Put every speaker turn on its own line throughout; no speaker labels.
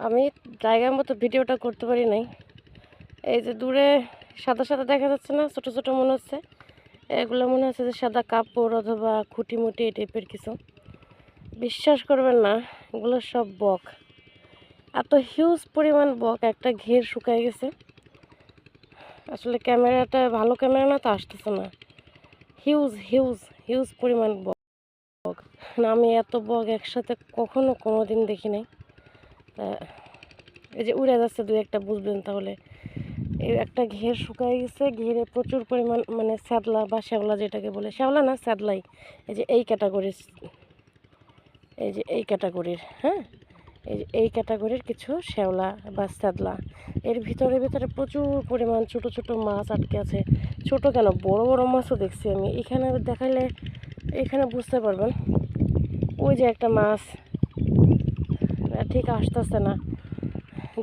আমি জায়গার মতো ভিডিওটা করতে পারি নাই। এই যে দূরে সাদা সাদা দেখা যাচ্ছে না, ছোট ছোট মনে হচ্ছে, এগুলো মনে হচ্ছে যে সাদা কাপড় অথবা খুঁটি মুটি এই টাইপের কিছু। বিশ্বাস করবেন না, এগুলো সব বক। এত হিউজ পরিমাণ বক, একটা ঘের শুকায় গেছে। আসলে ক্যামেরাটা ভালো ক্যামেরা না তো, আসতেছে না। হিউজ হিউজ হিউজ পরিমাণ বক। না, আমি এত বক একসাথে কখনো কোনো দিন দেখি নাই। এই যে উড়ে যাচ্ছে দুই একটা, বুঝবেন তাহলে। এই একটা ঘের শুকায় গেছে, ঘেরে প্রচুর পরিমাণ মানে শ্যাওলা বা শ্যাওলা যেটাকে বলে, শ্যাওলা না শ্যাদলাই। এই যে এই ক্যাটাগরির, এই যে এই ক্যাটাগরির, হ্যাঁ, এই যে এই ক্যাটাগরির কিছু শ্যাওলা বা শ্যাদলা। এর ভিতরে ভিতরে প্রচুর পরিমাণ ছোট ছোট মাছ আটকে আছে। ছোট কেন, বড় বড় মাছও দেখছি আমি। এখানে দেখাইলে এখানে বুঝতে পারবেন। ওই যে একটা মাছ ঠিক আসতেছে না।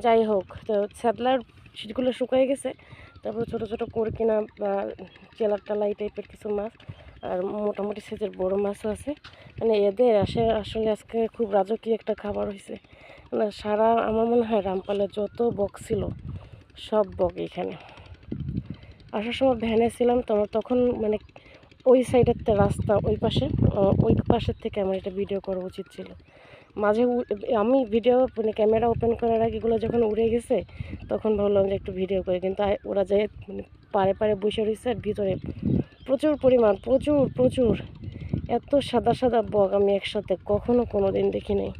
যাই হোক, তো শ্যাদলার শীটগুলো শুকিয়ে গেছে। তারপর ছোটো ছোটো করকিনা বা চেলার টালা এই টাইপের কিছু মাছ, আর মোটামুটি সাইজের বড় মাছও আছে। মানে এদের আসলে আজকে খুব রাজকীয় একটা খাবার হয়েছে। মানে সারা আমার মনে হয় রামপালে যত বক ছিল সব বক এখানে। আসার সময় ভ্যানে ছিলাম তো, তখন মানে ওই সাইডের রাস্তা, ওই পাশের থেকে আমার এটা ভিডিও করা উচিত ছিল। মাঝে আমি ভিডিও মানে ক্যামেরা ওপেন করার আগে এগুলো যখন উড়ে গেছে, তখন ভাবলাম যে একটু ভিডিও করি, কিন্তু ওরা যে মানে পাড়ে পাড়ে বসে রয়েছে, আর ভিতরে প্রচুর পরিমাণ, প্রচুর প্রচুর এত সাদা সাদা বক আমি একসাথে কখনো কোনো দিন দেখি নাই।